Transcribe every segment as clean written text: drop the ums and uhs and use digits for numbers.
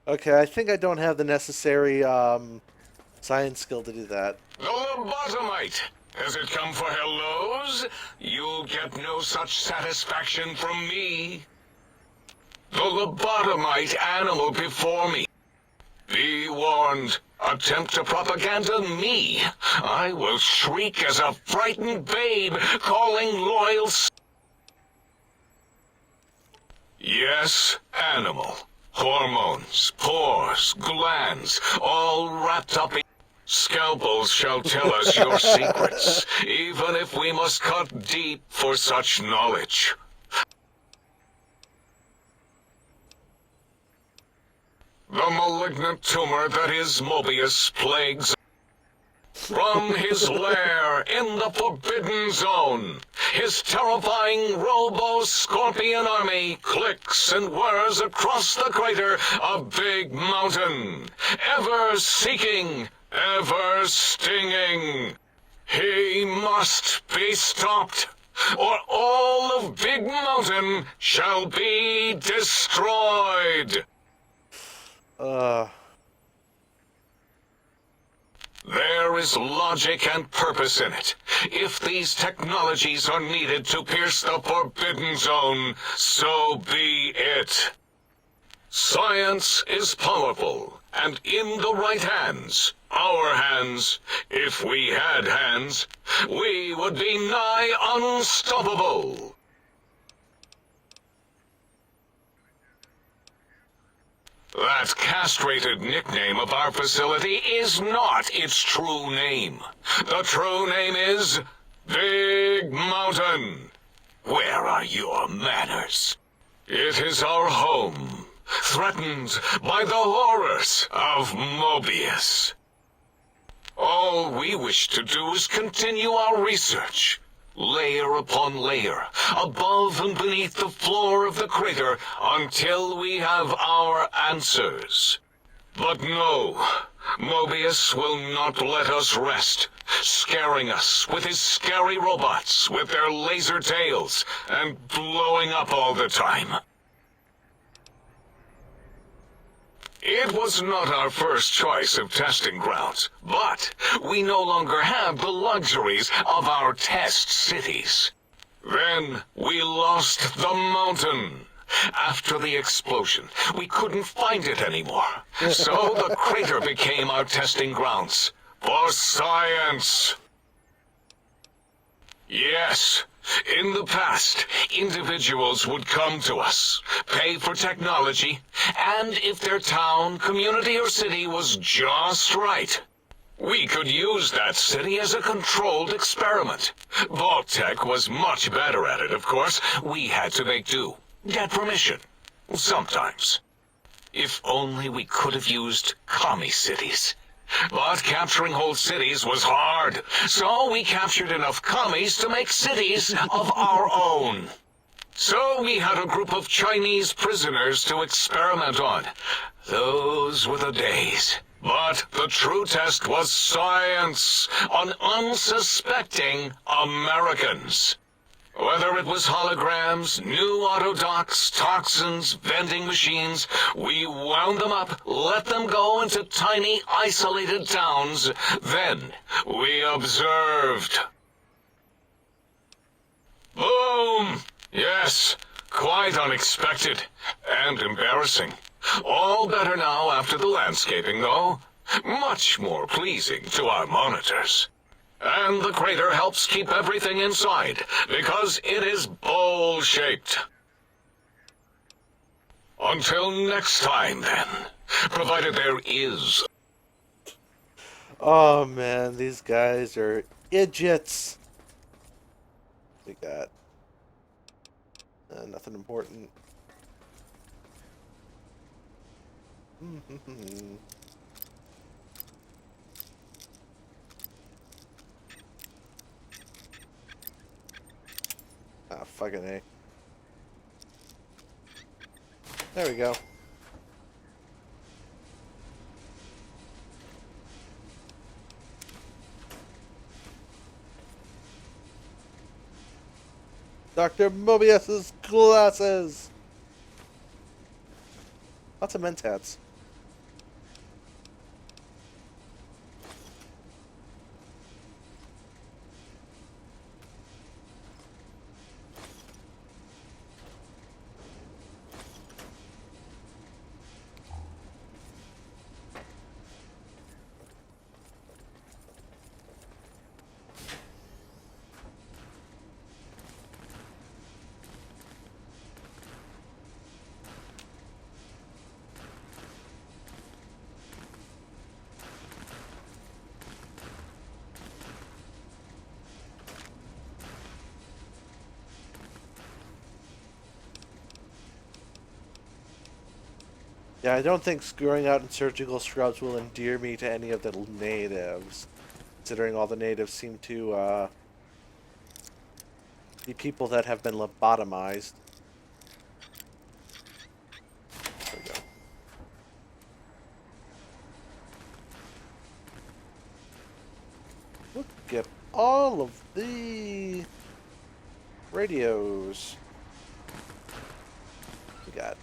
Okay, I think I don't have the necessary science skill to do that. The lobotomite. Has it come for hellos? You'll get no such satisfaction from me. The lobotomite animal before me. Be warned. Attempt to propaganda me. I will shriek as a frightened babe, calling loyal... Yes, animal. Hormones, pores, glands, all wrapped up in... Scalpels shall tell us your secrets, even if we must cut deep for such knowledge. The malignant tumor that is Mobius plagues from his lair in the Forbidden Zone. His terrifying robo-scorpion army clicks and whirs across the crater, a big mountain, ever seeking, ever stinging. He must be stopped, or all of Big Mountain shall be destroyed. There is logic and purpose in it. If these technologies are needed to pierce the Forbidden Zone, so be it. Science is powerful, and in the right hands, our hands, if we had hands, we would be nigh unstoppable. That castrated nickname of our facility is not its true name. The true name is Big Mountain. Where are your manners? It is our home, threatened by the horrors of Mobius. All we wish to do is continue our research, layer upon layer, above and beneath the floor of the crater, until we have our answers. But no, Mobius will not let us rest, scaring us with his scary robots with their laser tails and blowing up all the time. It was not our first choice of testing grounds, but we no longer have the luxuries of our test cities. Then we lost the mountain. After the explosion, we couldn't find it anymore. So the crater became our testing grounds for science. Yes, in the past, individuals would come to us, pay for technology, and if their town, community, or city was just right, we could use that city as a controlled experiment. Vault-Tec was much better at it, of course. We had to make do, get permission, sometimes. If only we could have used commie cities. But capturing whole cities was hard, so we captured enough commies to make cities of our own. So we had a group of Chinese prisoners to experiment on. Those were the days. But the true test was science on unsuspecting Americans. Whether it was holograms, new autodocs, toxins, vending machines, we wound them up, let them go into tiny, isolated towns. Then we observed. Boom! Yes, quite unexpected and embarrassing. All better now after the landscaping, though. Much more pleasing to our monitors. And the crater helps keep everything inside, because it is bowl-shaped. Until next time, then. Provided there is. Oh man, these guys are idiots. We got nothing important. Ah, fucking A. There we go. Dr. Mobius's glasses! Lots of mentats. Yeah, I don't think screwing out in surgical scrubs will endear me to any of the natives, considering all the natives seem to be people that have been lobotomized. There we go. Look at all of the radios we got.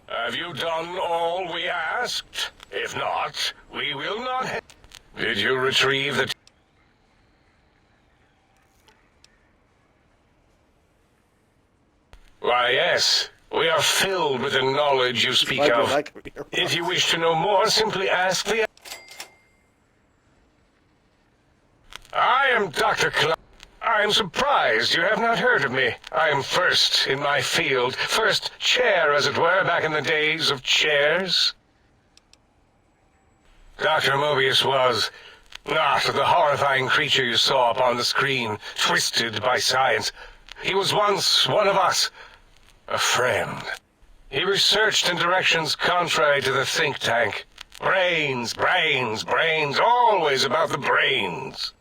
Have you done all we asked? If not, we will not. Did you retrieve the... Why, yes. We are filled with the knowledge you speak of. If you wish to know more, simply ask the... I am Dr. I am surprised you have not heard of me. I am first in my field. First chair, as it were, back in the days of chairs. Dr. Mobius was not the horrifying creature you saw upon the screen, twisted by science. He was once one of us, a friend. He researched in directions contrary to the think tank. Brains, brains, brains, always about the brains.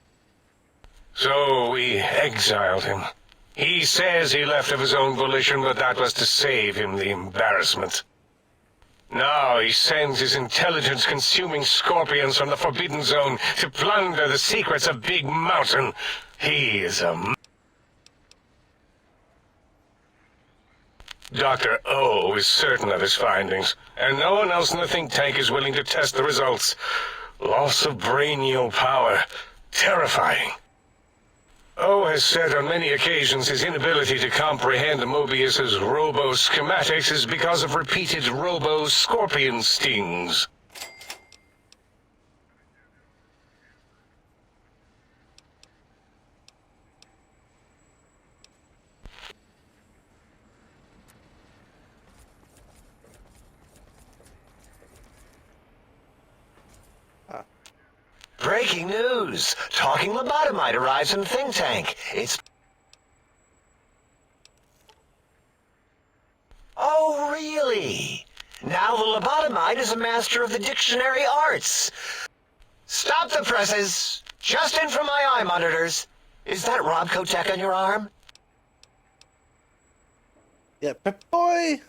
So we exiled him. He says he left of his own volition, but that was to save him the embarrassment. Now he sends his intelligence-consuming scorpions from the Forbidden Zone to plunder the secrets of Big Mountain. He is a... Dr. O is certain of his findings, and no one else in the think tank is willing to test the results. Loss of brainial power. Terrifying. O has said on many occasions his inability to comprehend Mobius's robo-schematics is because of repeated robo-scorpion stings. Breaking news! Talking lobotomite arrives in think tank. It's... Oh, really? Now the lobotomite is a master of the dictionary arts. Stop the presses! Just in from my eye monitors. Is that Rob Kotek on your arm? Yeah, boy!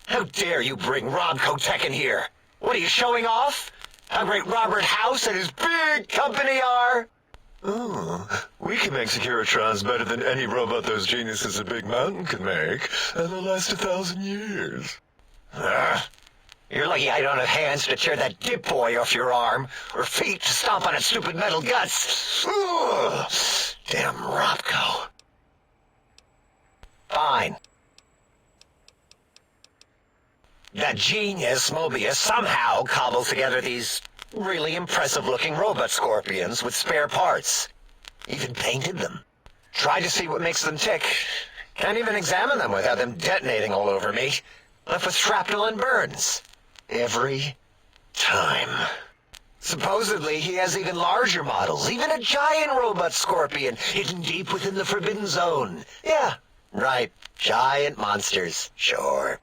How dare you bring Rob Kotek in here? What are you showing off? How great Robert House and his big company are? Oh, we can make Securitrons better than any robot those geniuses at Big Mountain can make, and they'll last 1,000 years. You're lucky I don't have hands to tear that dip boy off your arm, or feet to stomp on its stupid metal guts. Ugh. Damn Robco. Fine. That genius Mobius somehow cobbled together these really impressive-looking robot scorpions with spare parts. Even painted them. Tried to see what makes them tick. Can't even examine them without them detonating all over me. Left with shrapnel and burns. Every time. Supposedly, he has even larger models, even a giant robot scorpion hidden deep within the Forbidden Zone. Yeah, right. Giant monsters, sure.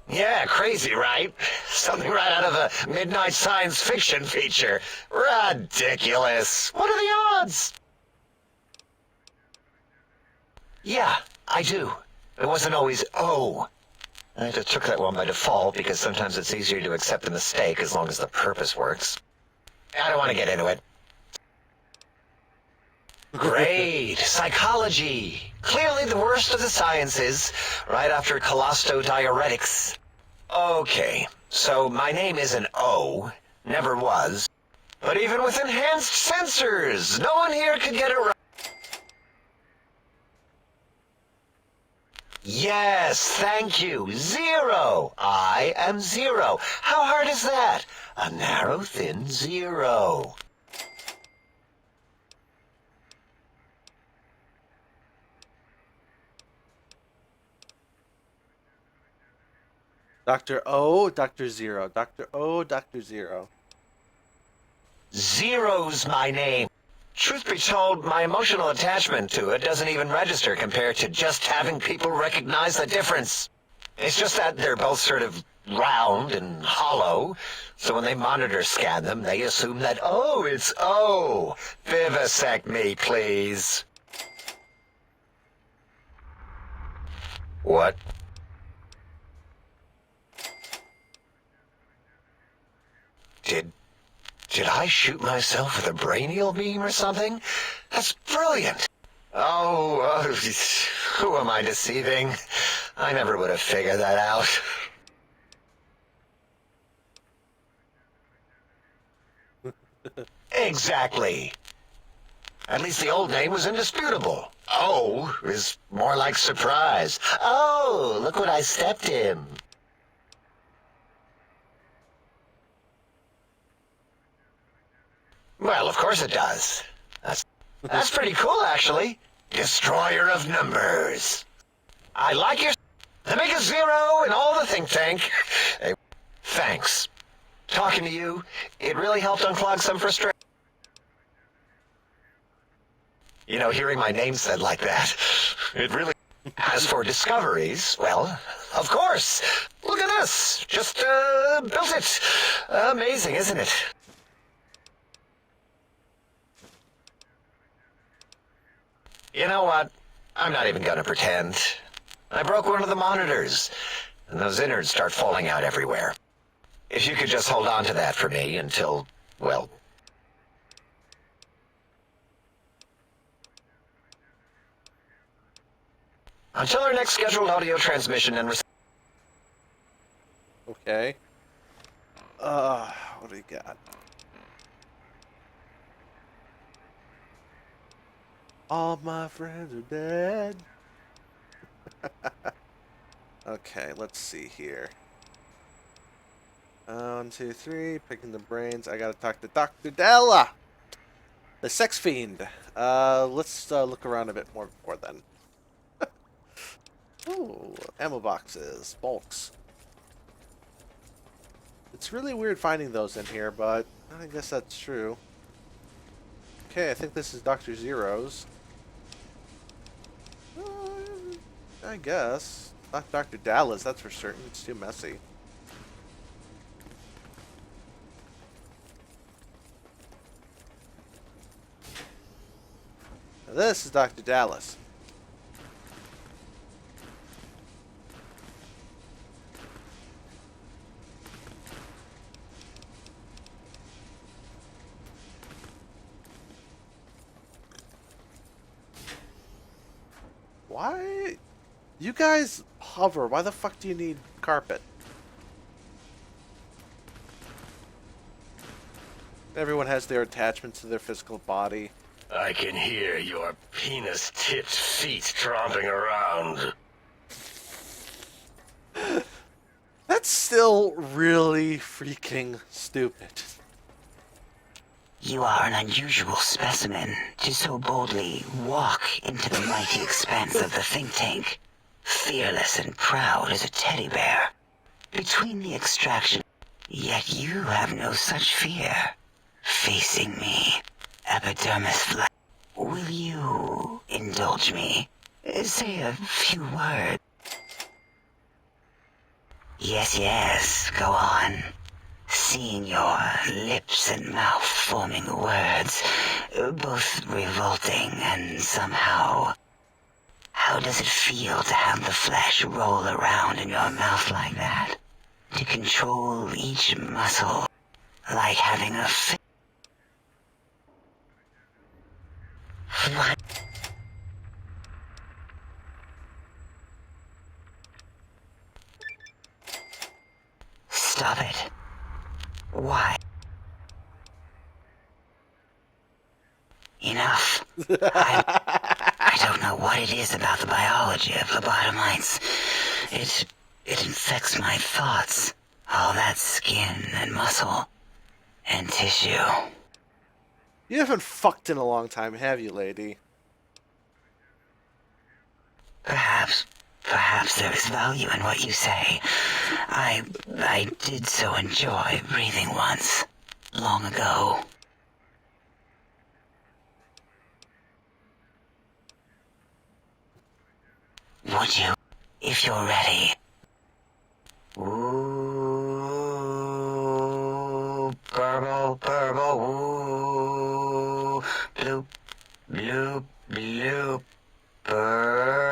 Yeah, crazy, right? Something right out of a midnight science fiction feature. Ridiculous. What are the odds? Yeah, I do. It wasn't always O. I just took that one by default because sometimes it's easier to accept the mistake as long as the purpose works. I don't want to get into it. Great. Psychology. Clearly the worst of the sciences, right after colostodiuretics. Okay, so my name isn't O, never was. But even with enhanced sensors, no one here could get it right. Yes, thank you. 0. I am 0. How hard is that? A narrow, thin 0. Dr. O, Dr. Zero. Dr. O, Dr. Zero. Zero's my name. Truth be told, my emotional attachment to it doesn't even register compared to just having people recognize the difference. It's just that they're both sort of round and hollow, so when they monitor scan them, they assume that, oh, it's O. Vivisect me, please. What? Did I shoot myself with a brainial beam or something? That's brilliant. Oh, who am I deceiving? I never would have figured that out. Exactly. At least the old name was indisputable. Oh is more like surprise. Oh, look what I stepped in. Well, of course it does. That's pretty cool, actually. Destroyer of numbers. I like your... The make a zero and all the think tank. Hey, thanks. Talking to you, it really helped unclog some frustration. You know, hearing my name said like that, it really... As for discoveries, well, of course. Look at this. Just, built it. Amazing, isn't it? You know what? I'm not even gonna pretend. I broke one of the monitors, and those innards start falling out everywhere. If you could just hold on to that for me until, well... Until our next scheduled audio transmission and... Okay. What do we got? All my friends are dead. Okay, let's see here. 1, 2, 3, picking the brains. I gotta talk to Dr. Della, the sex fiend. Let's look around a bit more before then. Ooh, ammo boxes, bulks. It's really weird finding those in here, but I guess that's true. Okay, I think this is Dr. Zero's. I guess. Not Dr. Dallas, that's for certain. It's too messy. Now this is Dr. Dallas. Why? You guys hover. Why the fuck do you need carpet? Everyone has their attachments to their physical body. I can hear your penis-tipped feet tromping around. That's still really freaking stupid. You are an unusual specimen to so boldly walk into the mighty expanse of the think tank, fearless and proud as a teddy bear. Between the extraction, yet you have no such fear. Facing me, epidermis flesh. Will you indulge me? Say a few words. Yes, go on. Seeing your lips and mouth forming words, both revolting and somehow... How does it feel to have the flesh roll around in your mouth like that? To control each muscle, like having a What? Stop it. Why? Enough. I don't know what it is about the biology of lobotomites. It infects my thoughts. All that skin and muscle and tissue. You haven't fucked in a long time, have you, lady? Perhaps, Perhaps there is value in what you say. I did so enjoy breathing once, long ago. Would you, if you're ready? Ooh, burble, burble, ooh, bloop, bloop, bloop, burble.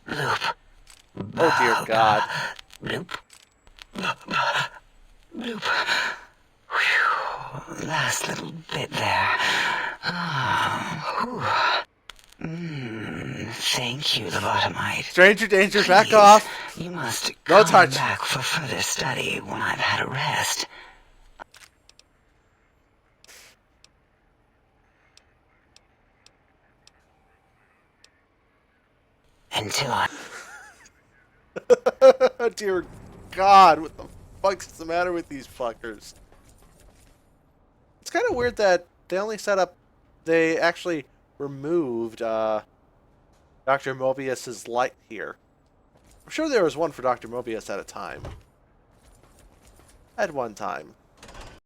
Bloop. Oh dear God. Bloop. Bloop. Whew. Last little bit there. Thank you, lobotomite. Stranger danger, back Please, off. You must No come touch. back for further study when I've had a rest. Until I... Dear God, what the fuck's the matter with these fuckers? It's kind of weird that they only they actually removed Dr. Mobius's light here. I'm sure there was one for Dr. Mobius at a time. At one time.